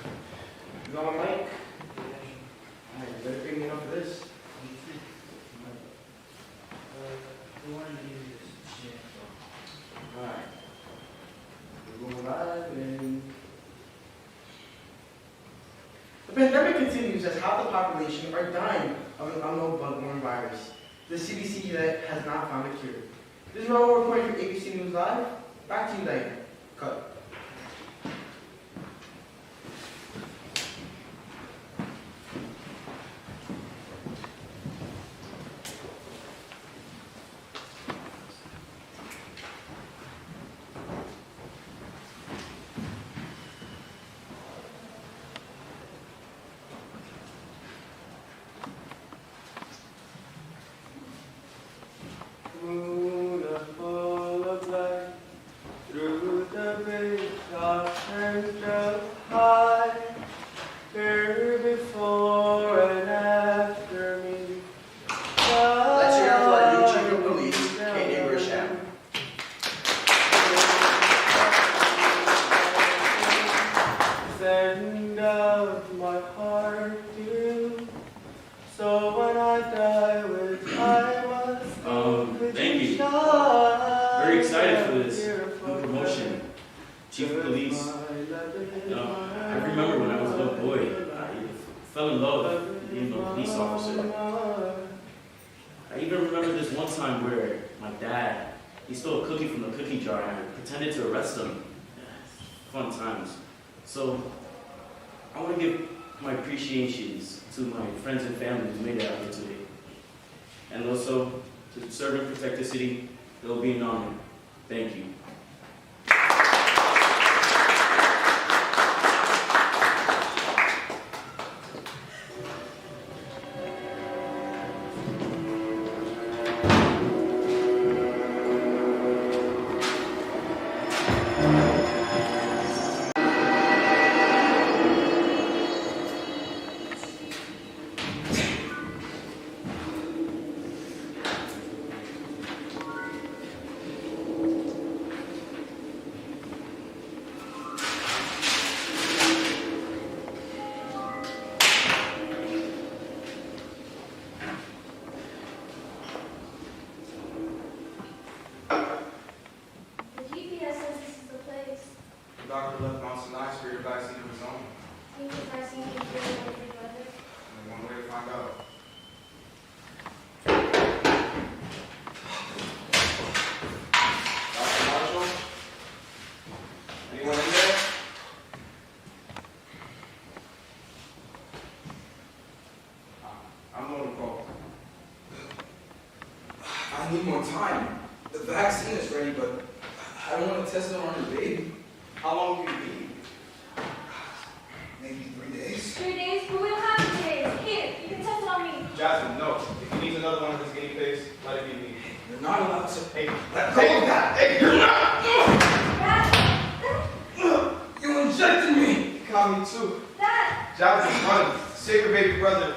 You got my mic? Alright, you better pay me enough for this. We wanted to use this. Alright. We're going live and... The pandemic continues as half the population are dying of an unknown blood-borne virus. The CDC yet has not found a cure. This is Raul reporting for ABC News Live. Back to you, Diane. Cut. So, I want to give my appreciations to my friends and family who made it out here today. And also, to serve and protect the city, it will be an honor. Thank you. I need more time. The vaccine is ready, but I don't want to test it on your baby. How long will you be? Maybe 3 days. 3 days? But we don't have 3 days. Here, you can test it on me. Jasmine, no. If he needs another one of his guinea pigs, let it be me. You're not allowed to. Hey, let go of that. Hey, you're not. Dad! You injected me. You caught me too. Dad! Jasmine, run. Save your baby brother.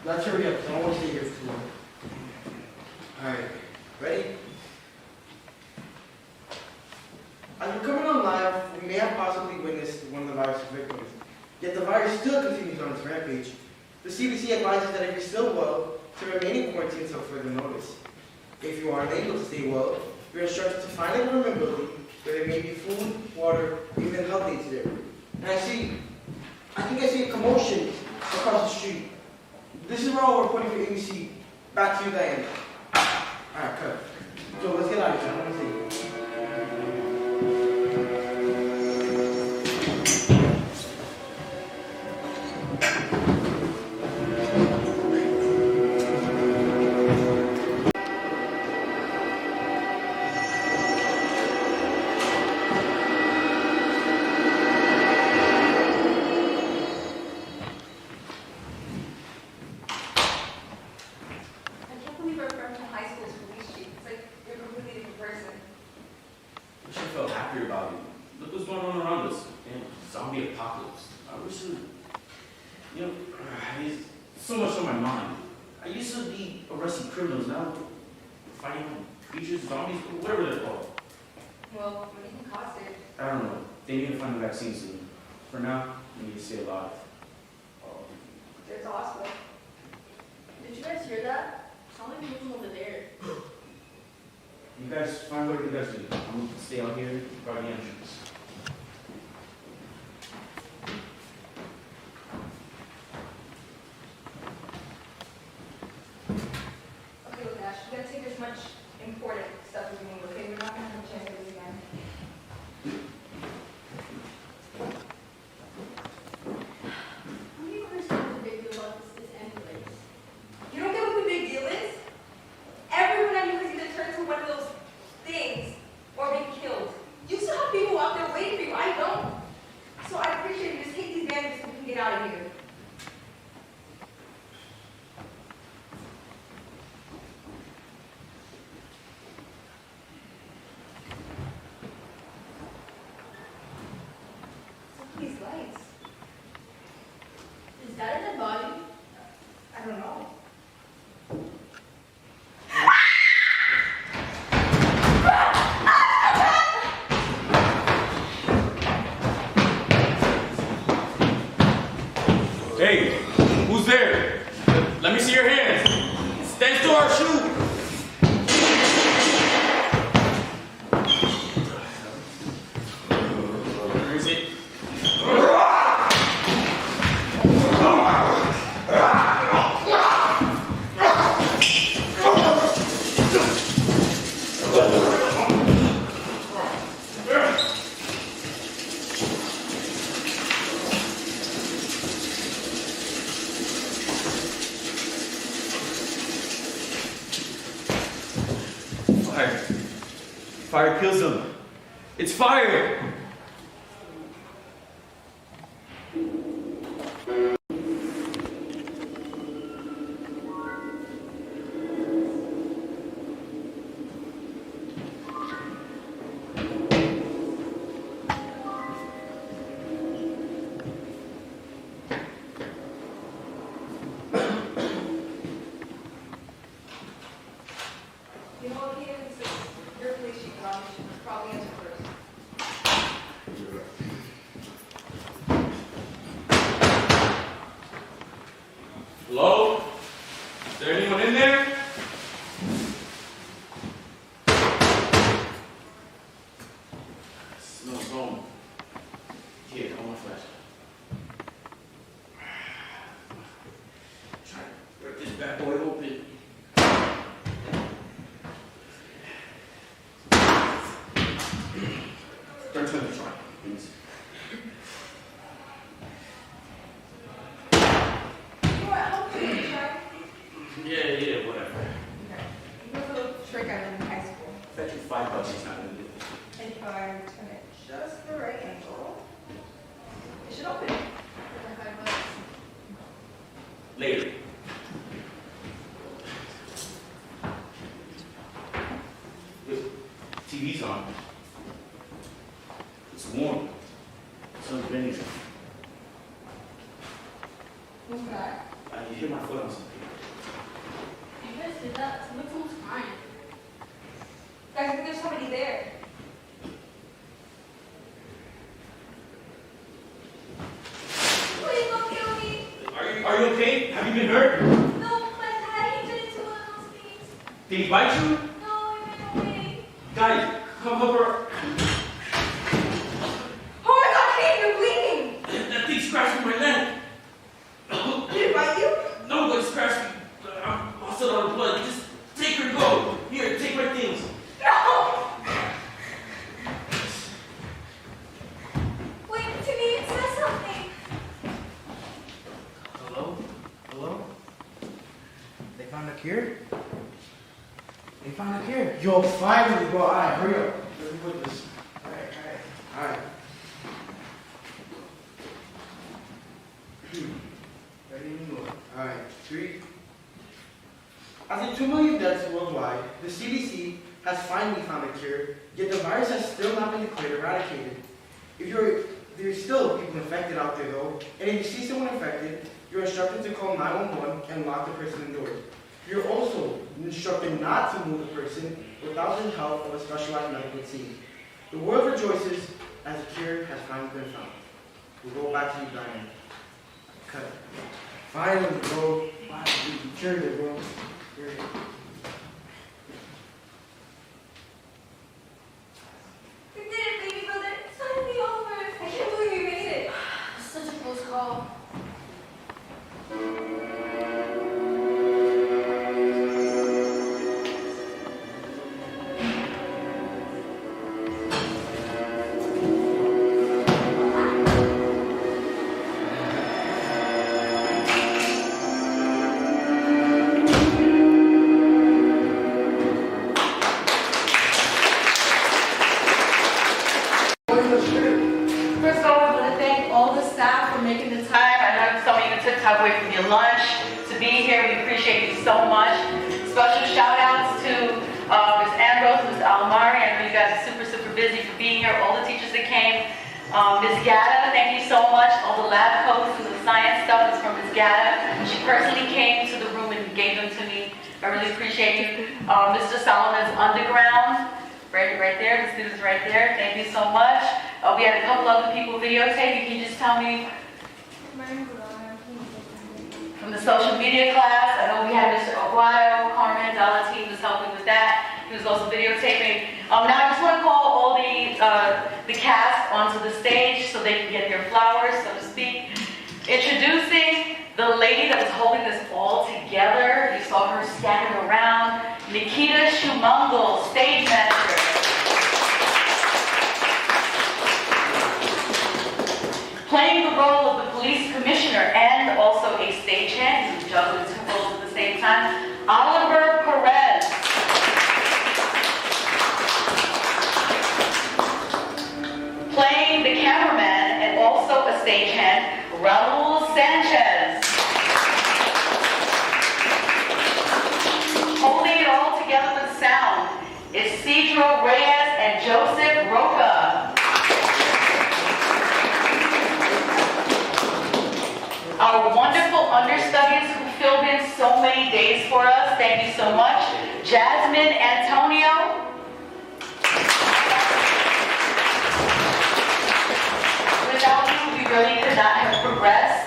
Let's hurry up, I don't want to stay here for too long. Alright, ready? As we're coming on live, we may have possibly witnessed one of the virus victims. Yet the virus still continues on its rampage. The CDC advises that if you're still well, to remain in quarantine until further notice. If you are unable to stay well, you're instructed to find a room and building where there may be food, water, or even health aids there. And I think I see a commotion across the street. This is Raul reporting for ABC. Back to you, Diane. Alright, cut. So let's get out of here. I want to see. zombie apocalypse. I wish it, there's so much on my mind. I used to be arresting criminals, now fighting creatures, zombies, whatever they're called. Well, what do you think caused it? I don't know. They need to find a vaccine soon. For now, we need to stay alive. There's a hospital. Did you guys hear that? Sound like moving over there. You guys find what you guys do. I'm gonna stay out here by the entrance. Okay, look, Ash, we gotta take as much important stuff as we need, okay? We're not gonna have a chance to do this again. How do you understand what the big deal about this is anyways? You don't get what the big deal is? Everyone I knew has either turned to one of those things or been killed. You still have people out there waiting for you. I don't. So I appreciate you just take these bandages so we can get out of here. These lights. Is that a dead body? I don't know. Hey, who's there? Let me see your hands. Stand still or shoot. Where is it? Fire. Fire kills them. It's fire! You know what, Kayden? This is your police chief, Ron. You should probably answer first. Hello? Is there anyone in there? Smells home. Here, I want a flashlight. Try to rip this bad boy open. Turn to the trunk, please. You know what? How much did you try? Yeah, whatever. Okay. You know the little trick I learned in high school? Bet you $5 he's not gonna do this. If I turn it just the right angle, it should open. For $5. Later. Look, TV's on. It's warm. Sun's bending. Who's that? I hit my foot on something. You guys did that. Someone's almost crying. Guys, I think there's somebody there. Please don't kill me. Are you okay? Have you been hurt? No, my daddy did it to one of those things. Did he bite you? No, he ran away. Guys, come over. Oh my God, Kayden, you're bleeding. That thing scratched my leg. Did it bite you? No, but it scratched me. I'm still out of blood. Just take her and go. Here, take my things. No. Wait, to me, it says something. Hello? Hello? They found a cure? They found a cure. Yo, finally, bro. Alright, hurry up. Let me put this. Alright. Ready when you are. Alright, 3. After 2 million deaths worldwide, the CDC has finally found a cure, yet the virus has still not been declared eradicated. If you're There's still people infected out there though, and if you see someone infected, you're instructed to call 911 and lock the person indoors. You're also instructed not to move the person without the help of a specialized medical team. The world rejoices as a cure has finally been found. We'll go back to you, Diane. Cut it. Finally, bro. Finally, you cured it, bro. Cured it. We did it, baby brother. It's finally over. I can't believe we made it. Such a close call. First of all, I want to thank all the staff for making the time. I know some of you took time away from your lunch to be here. We appreciate you so much. Special shout outs to Ms. Ambrose, Ms. Alamari. I know you guys are super busy for being here. All the teachers that came. Ms. Gata, thank you so much. All the lab coats and the science stuff is from Ms. Gata. She personally came to the room and gave them to me. I really appreciate you. Mr. Solomon's Underground. Right there, the students right there. Thank you so much. We had a couple other people videotape. You can just tell me from the social media class. I know we had Mr. Aguayo, Carmen, Dalatine was helping with that. He was also videotaping. Now I just want to call all the cast onto the stage so they can get their flowers, so to speak. Introducing the lady that was holding this all together. You saw her scattered around. Nikita Shumangle, stage manager. Playing the role of the police commissioner and also a stagehand, who's juggling two roles at the same time, Oliver Perez. Playing the cameraman and also a stagehand, Raul Sanchez. Holding it all together with sound is Cedro Reyes and Joseph Roca. Our wonderful understudies who filled in so many days for us, thank you so much. Jasmine Antonio. Without you, we really could not have progressed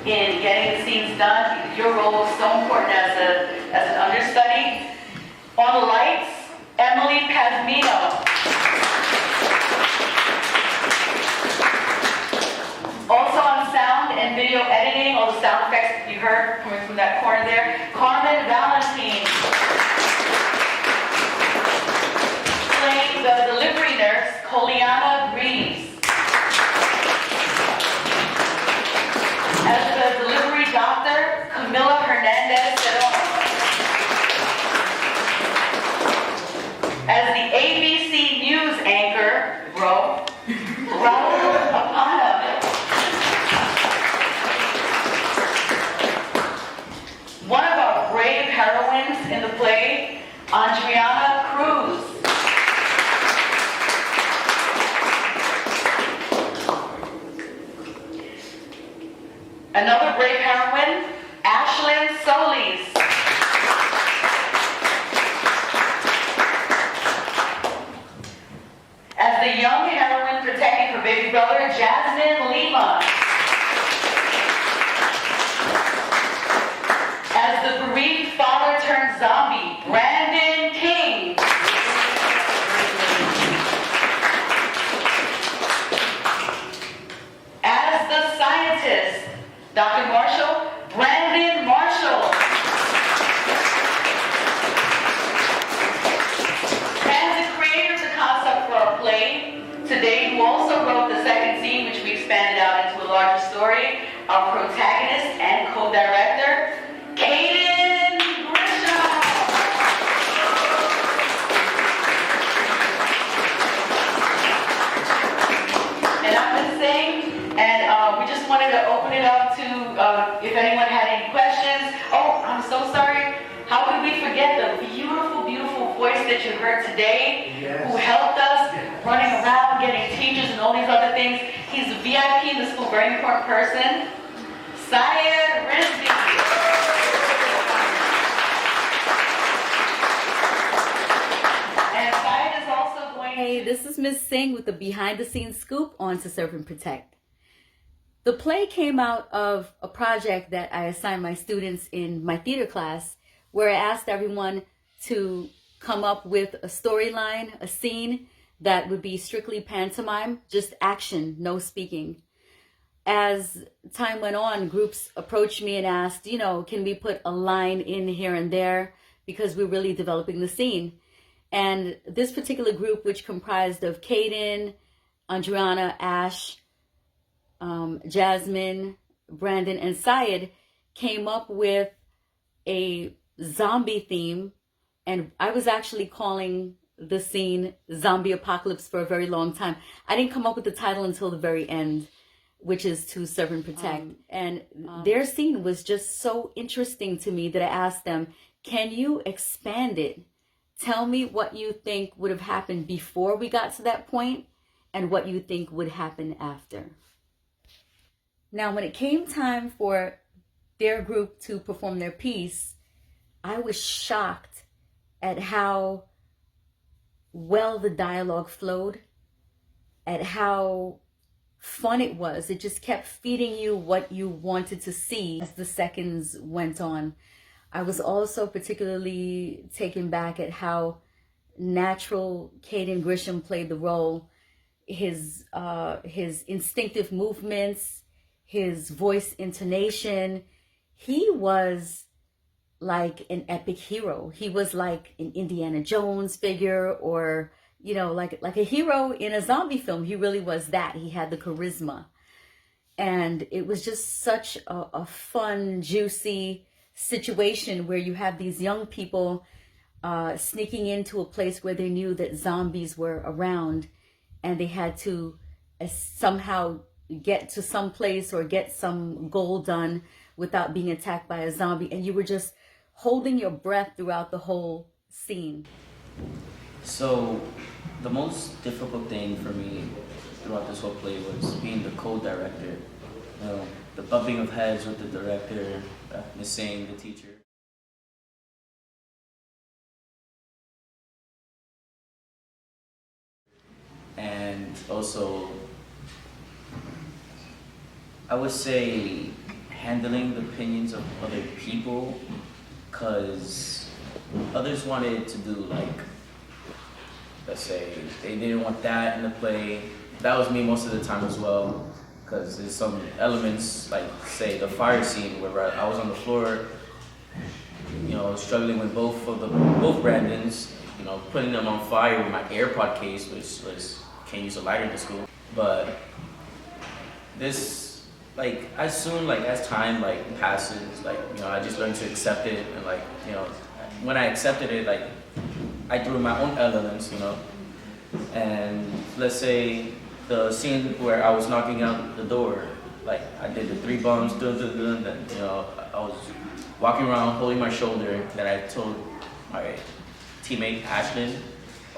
in getting the scenes done. Your role was so important as an understudy. On the lights, Emily Pazmino. Also on sound and video editing, all the sound effects that you heard coming from that corner there, Carmen Valentine. Playing the delivery nurse, Coliana Reeves. As the delivery doctor, Camila Hernandez. As the ABC News anchor, Raul Apana. One of our brave heroines in the play, Andriana Cruz. Another brave heroine, Ashlyn Solis. As the young heroine protecting her baby brother, Jasmine Lima. As the bereaved father turned zombie, Brandon King. As the scientist, Dr. Marshall, Brandon Marshall. As the creator of the concept for our play, today who also wrote the second scene, which we expanded out into a larger story, our protagonist and co-director, Kayden Grisham. And I'm going to sing, and we just wanted to open it up to if anyone had any questions. Oh, I'm so sorry. How could we forget the beautiful, beautiful voice that you heard today, Yes. who helped us running around, getting teachers and all these other things. He's a VIP in the school, very important person. Syed Rizvi. And Syed is also going. Hey, this is Ms. Singh with the behind the scenes scoop on To Serve and Protect. The play came out of a project that I assigned my students in my theater class, where I asked everyone to come up with a storyline, a scene that would be strictly pantomime, just action, no speaking. As time went on, groups approached me and asked, can we put a line in here and there, because we're really developing the scene. And this particular group, which comprised of Kayden, Andriana, Ash, Jasmine, Brandon, and Syed, came up with a zombie theme, and I was actually calling the scene Zombie Apocalypse for a very long time. I didn't come up with the title until the very end, which is To Serve and Protect. And their scene was just so interesting to me that I asked them, can you expand it? Tell me what you think would have happened before we got to that point and what you think would happen after. Now, when it came time for their group to perform their piece, I was shocked at how well the dialogue flowed, at how fun it was. It just kept feeding you what you wanted to see as the seconds went on. I was also particularly taken back at how natural Kayden Grisham played the role. His instinctive movements, his voice intonation. He was like an epic hero. He was like an Indiana Jones figure, or like a hero in a zombie film. He really was that. He had the charisma. And it was just such a fun, juicy situation where you have these young people sneaking into a place where they knew that zombies were around, and they had to somehow get to some place or get some goal done without being attacked by a zombie. And you were just holding your breath throughout the whole scene. So the most difficult thing for me throughout this whole play was being the co-director. The bumping of heads with the director, Ms. Singh, the teacher. And also, I would say handling the opinions of other people, because others wanted to do, like, let's say, they didn't want that in the play. That was me most of the time as well, because there's some elements, like, say, the fire scene where I was on the floor, struggling with both Brandons, putting them on fire with my AirPod case, which was, can't use a lighter in school. But this, as soon, as time, passes, I just learned to accept it, and, when I accepted it, I threw my own elements, and let's say the scene where I was knocking out the door, I did the 3 bumps, then, I was walking around holding my shoulder, then I told my teammate, Ashlyn,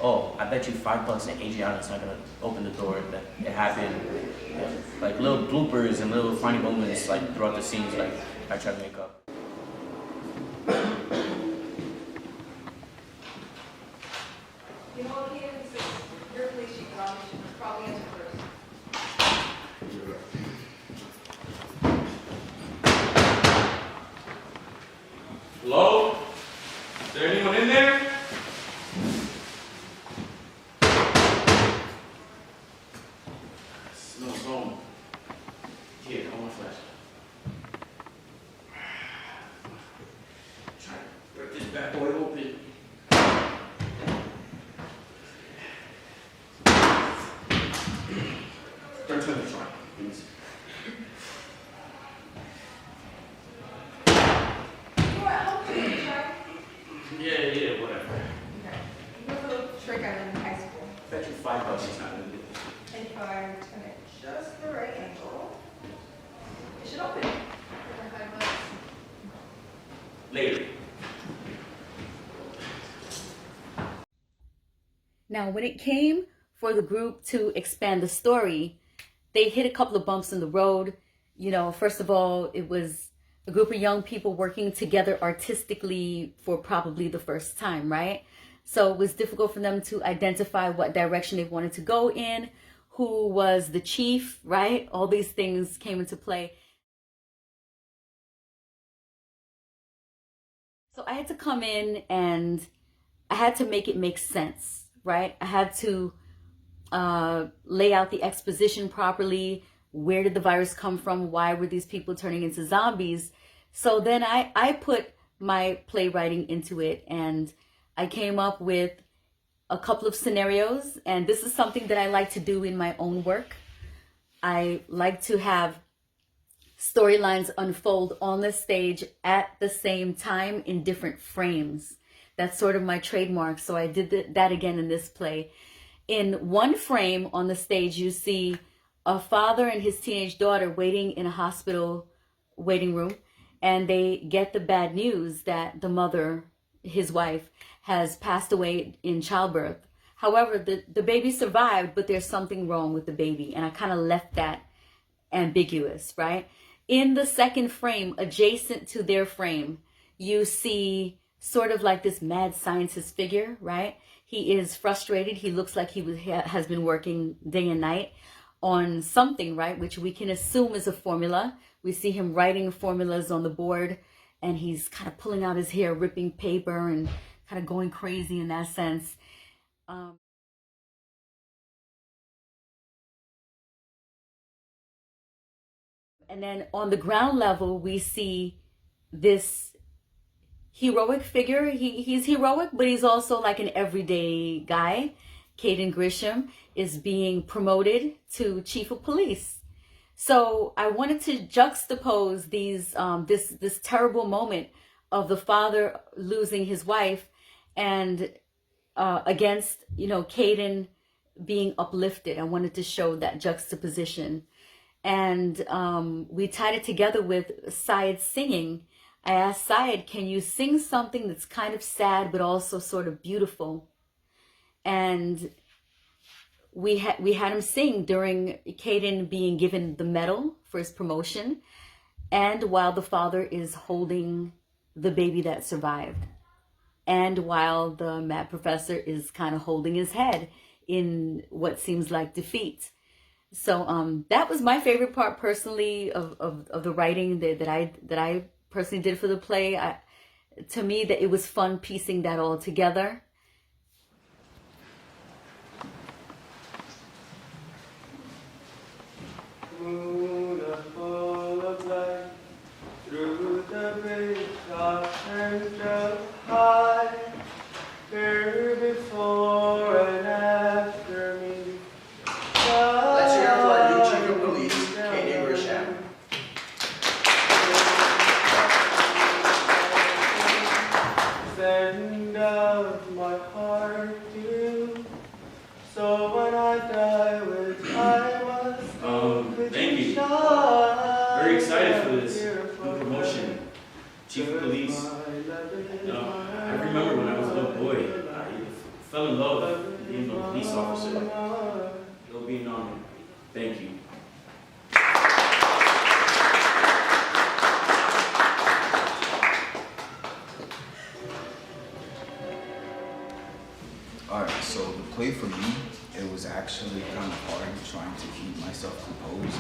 oh, I bet you $5 and Adriana's not gonna open the door. That it happened, little bloopers and little funny moments, throughout the scenes, I try to make up. Your police chief should probably answer first. Hello? Is there anyone in there? Smells home. Here, hold my flash. Try to break this bad boy open. Turn to the front, please. Yeah, whatever. Okay. You know the little trick I learned in high school? Bet you $5 is not gonna do it. And if I turn it just the right angle, it should open. For $5. Later. Now, when it came for the group to expand the story, they hit a couple of bumps in the road. You know, first of all, it was a group of young people working together artistically for probably the first time, right? So it was difficult for them to identify what direction they wanted to go in, who was the chief, right? All these things came into play. So I had to come in and I had to make it make sense, right? I had to lay out the exposition properly. Where did the virus come from? Why were these people turning into zombies? So then I put my playwriting into it, and I came up with a couple of scenarios, and this is something that I like to do in my own work. I like to have storylines unfold on the stage at the same time in different frames. That's sort of my trademark. So I did that again in this play. In one frame on the stage, you see a father and his teenage daughter waiting in a hospital waiting room, and they get the bad news that the mother, his wife, has passed away in childbirth. However, the baby survived, but there's something wrong with the baby, and I kind of left that ambiguous, right? In the second frame, adjacent to their frame, you see sort of like this mad scientist figure, right? He is frustrated. He looks like has been working day and night on something, right? Which we can assume is a formula. We see him writing formulas on the board, and he's kind of pulling out his hair, ripping paper, and kind of going crazy in that sense. And then on the ground level, we see this heroic figure. He's heroic, but he's also like an everyday guy. Kayden Grisham is being promoted to chief of police. So I wanted to juxtapose these this terrible moment of the father losing his wife, and against, you know, Kayden being uplifted. I wanted to show that juxtaposition. And we tied it together with Syed singing. I asked Syed, can you sing something that's kind of sad but also sort of beautiful? And we had him sing during Kayden being given the medal for his promotion, and while the father is holding the baby that survived, and while the math professor is kind of holding his head in what seems like defeat. So that was my favorite part personally of the writing that I personally did for the play. To me, that it was fun piecing that all together. Moon full of light through the bridge of and high, here before and after me. Let's hear it for our new chief of police, Kayden Grisham. Send out my heart to you, so when I die, which I was Thank you. Very excited for this new promotion. Chief of police. I remember when I was a little boy, I fell in love with being a police officer. It'll be an honor. Thank you. Alright, so the play for me, it was actually kind of hard trying to keep myself composed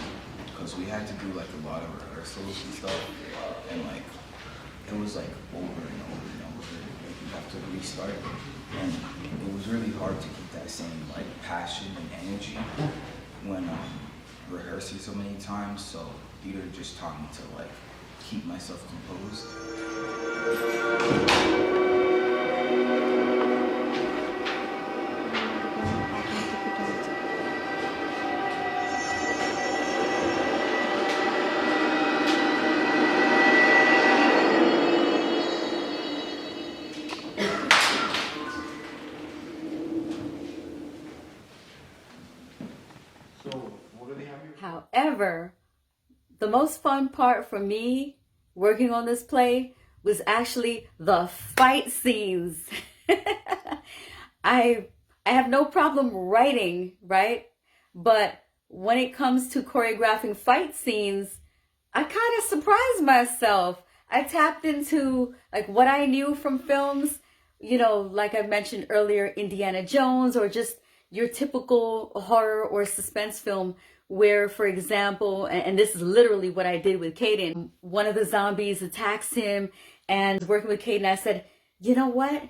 because we had to do like a lot of rehearsals and stuff, and like it was like over and over and over. You have to restart, and it was really hard to keep that same like passion and energy when rehearsing so many times. So theater just taught me to like keep myself composed. However, the most fun part for me working on this play was actually the fight scenes. I I have no problem writing, right? But when it comes to choreographing fight scenes, I kind of surprised myself. I tapped into like what I knew from films, you know, like I mentioned earlier, Indiana Jones, or just your typical horror or suspense film where, for example, and this is literally what I did with Kayden, one of the zombies attacks him, and working with Kayden, I said, you know what?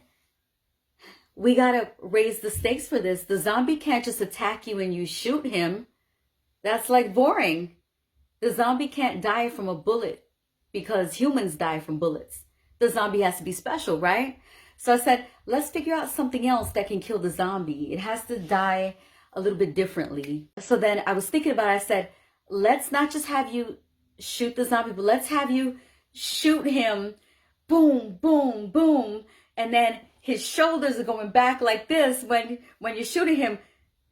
We gotta raise the stakes for this. The zombie can't just attack you and you shoot him. That's like boring. The zombie can't die from a bullet because humans die from bullets. The zombie has to be special, right? So I said, let's figure out something else that can kill the zombie. It has to die a little bit differently. So then I was thinking about it. I said, let's not just have you shoot the zombie, but let's have you shoot him, boom, boom, boom, and then his shoulders are going back like this when you're shooting him,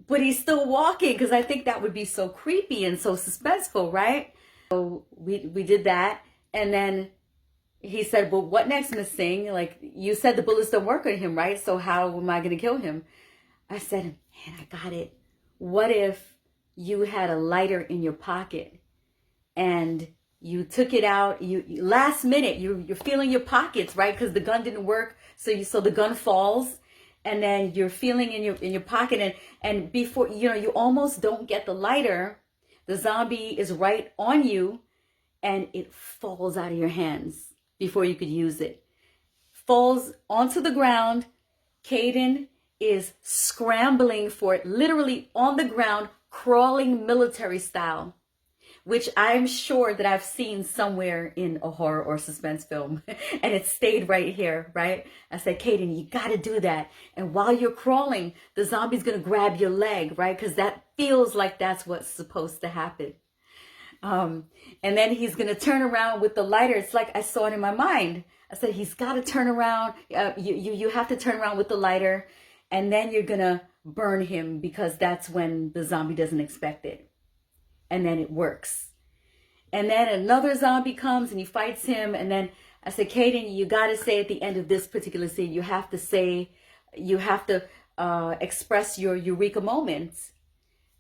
but he's still walking, because I think that would be so creepy and so suspenseful, right? So we did that, and then he said, well, what next, Miss Singh? Like, you said the bullets don't work on him, right? So how am I going to kill him? I said, man, I got it. What if you had a lighter in your pocket and you took it out, you last minute, you're feeling your pockets, right? Because the gun didn't work. So the gun falls, and then you're feeling in your pocket, and before, you know, you almost don't get the lighter, the zombie is right on you, and it falls out of your hands before you could use it. Falls onto the ground. Kayden is scrambling for it, literally on the ground, crawling military style, which I'm sure that I've seen somewhere in a horror or suspense film, and it stayed right here, right? I said, Kayden, you gotta do that. And while you're crawling, the zombie's gonna grab your leg, right? Because that feels like that's what's supposed to happen. And then he's gonna turn around with the lighter. It's like I saw it in my mind. I said, he's gotta turn around. You have to turn around with the lighter, and then you're gonna burn him, because that's when the zombie doesn't expect it. And then it works. And then another zombie comes and he fights him. And then I said, Kayden, you got to say at the end of this particular scene, you have to express your eureka moments.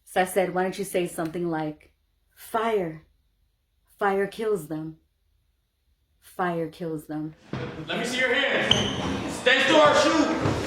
So I said, why don't you say something like, fire kills them. Fire kills them. Let me see your hands. Stand still or shoot.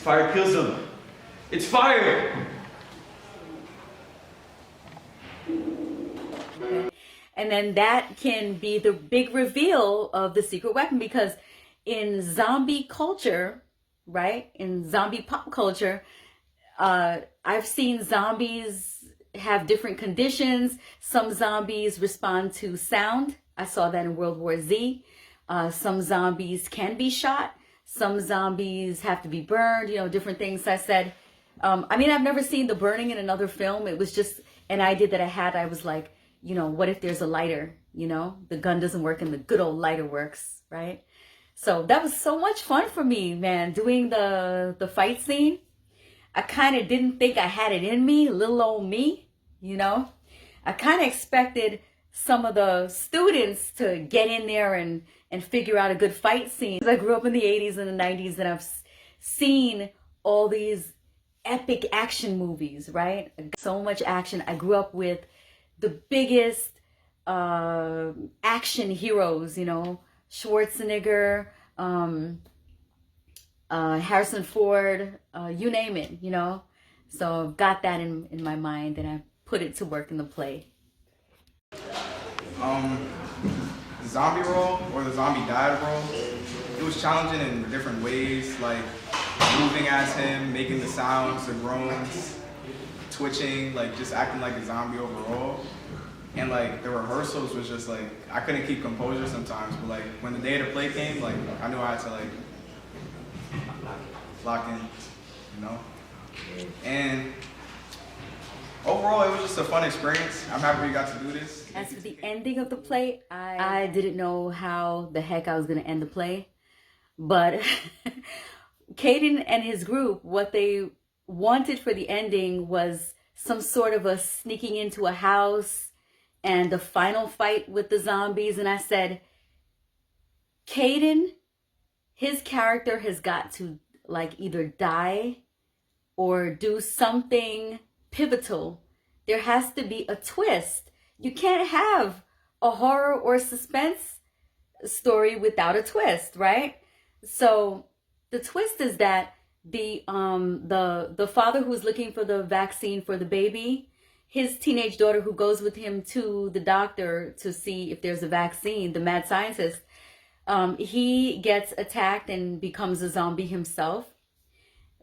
Fire kills them. It's fire. And then that can be the big reveal of the secret weapon, because in zombie culture, right? In zombie pop culture, I've seen zombies have different conditions. Some zombies respond to sound. I saw that in World War Z. Some zombies can be shot. Some zombies have to be burned, you know, different things. I said, I mean, I've never seen the burning in another film. It was just an idea that I had. I was like, you know, what if there's a lighter, you know, the gun doesn't work and the good old lighter works, right? So that was so much fun for me, man, doing the fight scene. I kind of didn't think I had it in me, little old me, you know. I kind of expected some of the students to get in there and figure out a good fight scene. I grew up in the 80s and the 90s, and I've seen all these epic action movies, right? So much action. I grew up with the biggest action heroes, you know, Schwarzenegger, Harrison Ford, you name it, you know. So I've got that in my mind, and I put it to work in the play. The zombie role, or the zombie dad role, it was challenging in different ways, like moving as him, making the sounds, the groans, twitching, like just acting like a zombie overall. And like the rehearsals was just like, I couldn't keep composure sometimes, but like when the day of the play came, like I knew I had to like lock in, you know. And overall, it was just a fun experience. I'm happy we got to do this. As for the ending of the play, I didn't know how the heck I was going to end the play. But Kayden and his group, what they wanted for the ending was some sort of a sneaking into a house and the final fight with the zombies. And I said, Kayden, his character has got to like either die or do something pivotal. There has to be a twist. You can't have a horror or suspense story without a twist, right? So the twist is that the father who's looking for the vaccine for the baby, his teenage daughter who goes with him to the doctor to see if there's a vaccine, the mad scientist, he gets attacked and becomes a zombie himself.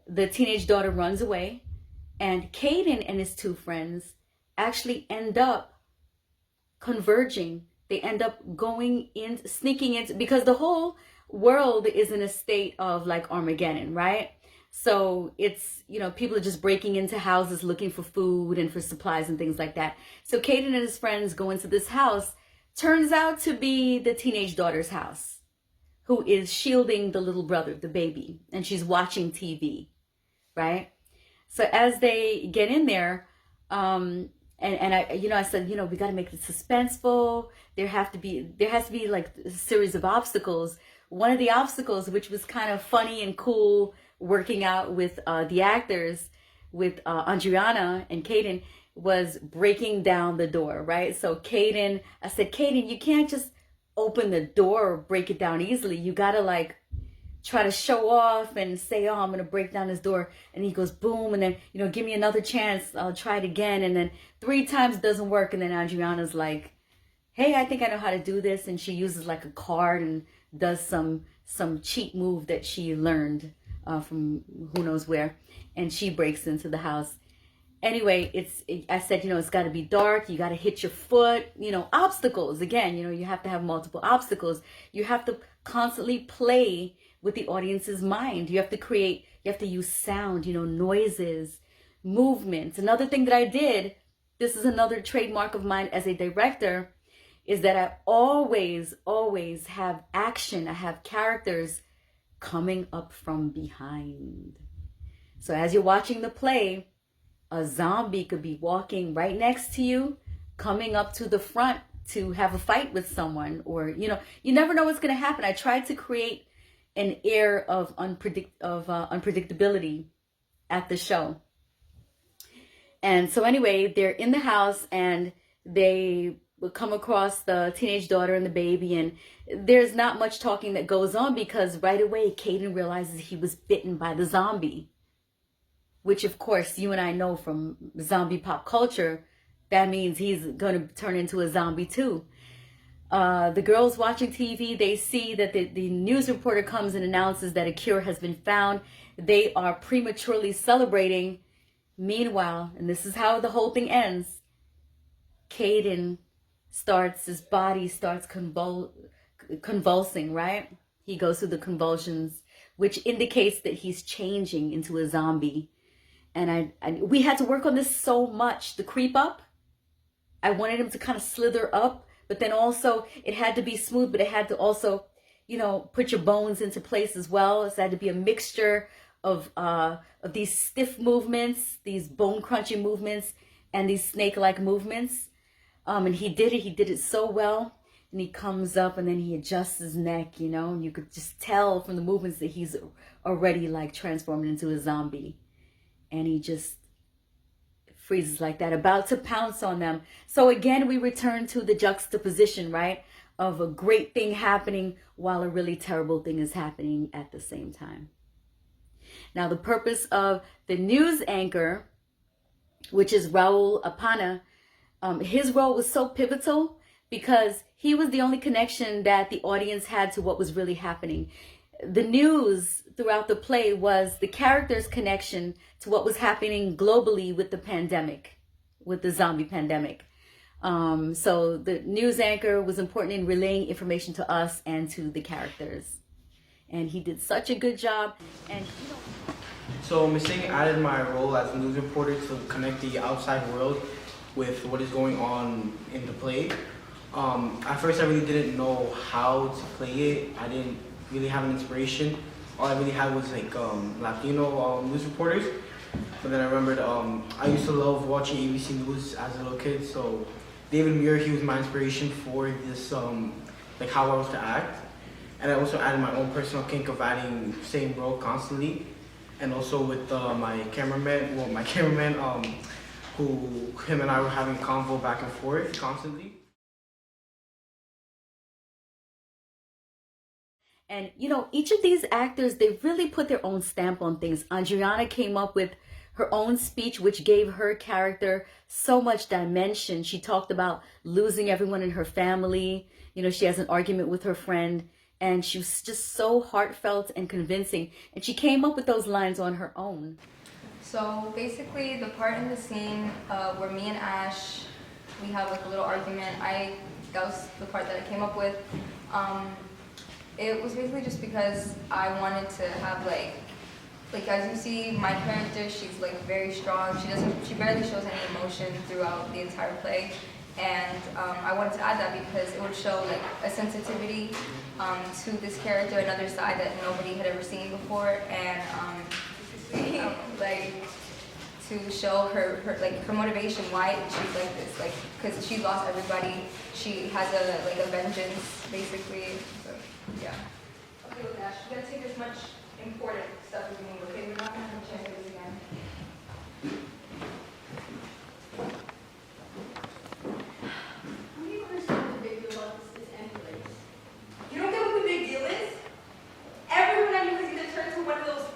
The teenage daughter runs away, and Kayden and his two friends actually end up converging. They end up sneaking in, because the whole world is in a state of like Armageddon, right? So it's, you know, people are just breaking into houses looking for food and for supplies and things like that. So Kayden and his friends go into this house. Turns out to be the teenage daughter's house, who is shielding the little brother, the baby, and she's watching TV, right? So as they get in there, and I said, you know, we got to make it suspenseful. There has to be like a series of obstacles. One of the obstacles, which was kind of funny and cool, working out with the actors, with Andriana and Kayden, was breaking down the door, right? So Kayden, I said, Kayden, you can't just open the door or break it down easily. You got to like try to show off and say, oh, I'm going to break down this door. And he goes, boom. And then, you know, give me another chance. I'll try it again. And then 3 times doesn't work. And then Andriana's like, hey, I think I know how to do this. And she uses like a card and does some cheat move that she learned from who knows where. And she breaks into the house. Anyway, I said, you know, it's got to be dark. You got to hit your foot, you know, obstacles. Again, you know, you have to have multiple obstacles. You have to constantly play with the audience's mind. You have to use sound, you know, noises, movements. Another thing that I did, this is another trademark of mine as a director, is that I always have action. I have characters coming up from behind. So as you're watching the play, a zombie could be walking right next to you, coming up to the front to have a fight with someone, or, you know, you never know what's going to happen. I tried to create an air of unpredictability at the show. And so anyway, they're in the house and they will come across the teenage daughter and the baby, and there's not much talking that goes on because right away Kayden realizes he was bitten by the zombie, which of course you and I know from zombie pop culture, that means he's going to turn into a zombie too. The girls watching TV, they see that the news reporter comes and announces that a cure has been found. They are prematurely celebrating. Meanwhile, and this is how the whole thing ends, Kayden his body starts convulsing, right? He goes through the convulsions, which indicates that he's changing into a zombie. And we had to work on this so much. The creep up, I wanted him to kind of slither up, but then also it had to be smooth, but it had to also, you know, put your bones into place as well. It had to be a mixture of these stiff movements, these bone crunching movements, and these snake-like movements. And he did it so well. And he comes up and then he adjusts his neck, you know, and you could just tell from the movements that he's already like transformed into a zombie. And he just freezes like that, about to pounce on them. So again, we return to the juxtaposition, right, of a great thing happening while a really terrible thing is happening at the same time. Now, the purpose of the news anchor, which is Raul Apana, his role was so pivotal because he was the only connection that the audience had to what was really happening. The news throughout the play was the character's connection to what was happening globally with the pandemic, with the zombie pandemic. So the news anchor was important in relaying information to us and to the characters. and he did such a good job. And So Ms. Singh added my role as a news reporter to connect the outside world with what is going on in the play. At first I really didn't know how to play it. I didn't really have an inspiration. All I really had was like Latino news reporters. But then I remembered I used to love watching ABC News as a little kid, so David Muir, he was my inspiration for this, like how I was to act. And I also added my own personal kink of adding same role constantly. And also with my cameraman, who him and I were having convo back and forth constantly. And you know, each of these actors, they really put their own stamp on things. Andriana came up with her own speech, which gave her character so much dimension. She talked about losing everyone in her family. You know, she has an argument with her friend, and she was just so heartfelt and convincing. And she came up with those lines on her own. So basically, the part in the scene where me and Ash, we have like a little argument. That was the part that I came up with. It was basically just because I wanted to have like as you see, my character, she's like very strong. She barely shows any emotion throughout the entire play. And I wanted to add that because it would show like a sensitivity to this character, another side that nobody had ever seen before, and like to show her motivation, why she's like this, like because she lost everybody. She has a vengeance basically. So yeah. Okay, with Ash, we're gonna take as much important stuff as we need. Okay, we're not gonna have a chance to do this again. How do you understand what the big deal about this anyways? You don't get what the big deal is? Everyone I knew has either turned to one of those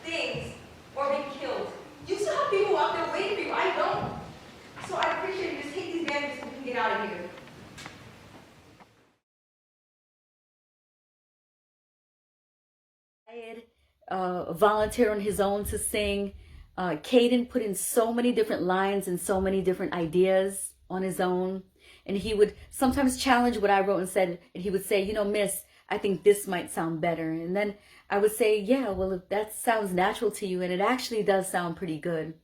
things or been killed. You still have people out there waiting for you. I don't. So I appreciate you just take these bandages so we can get out of here. Volunteer on his own to sing. Kayden put in so many different lines and so many different ideas on his own. And he would sometimes challenge what I wrote and said, and he would say, you know, Miss, I think this might sound better. And then I would say, yeah, well, if that sounds natural to you, and it actually does sound pretty good.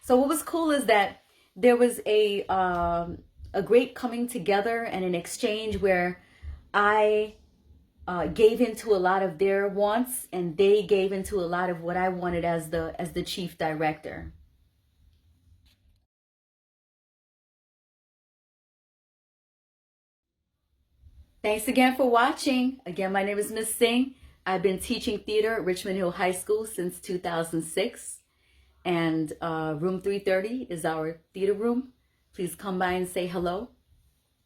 So what was cool is that there was a great coming together and an exchange where I gave into a lot of their wants, and they gave into a lot of what I wanted as the chief director. Thanks again for watching. Again, my name is Ms. Singh. I've been teaching theater at Richmond Hill High School since 2006. And room 330 is our theater room. Please come by and say hello.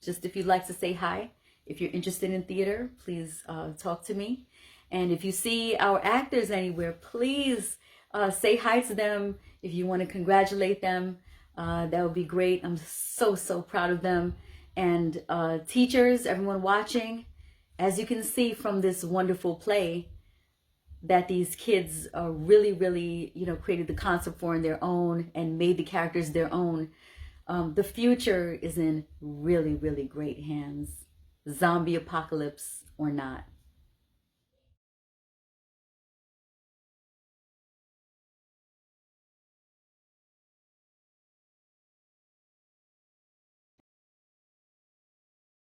Just if you'd like to say hi. If you're interested in theater, please talk to me. And if you see our actors anywhere, please say hi to them. If you want to congratulate them, that would be great. I'm so proud of them. And teachers, everyone watching, as you can see from this wonderful play that these kids really, you know, created the concept for on their own and made the characters their own. The future is in really great hands. Zombie apocalypse or not.